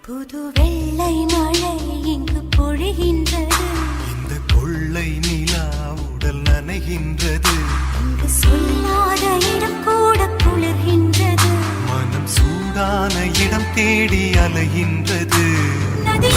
புது வெள்ளை மழை இங்கு பொழிகின்றது. இந்த கொள்ளை நிலா உடல் நனைகின்றது. இங்கு சொல்லாத இடம் கூட குளிர்கின்றது. மனம் சூடான இடம் தேடி அலைகின்றது. நதி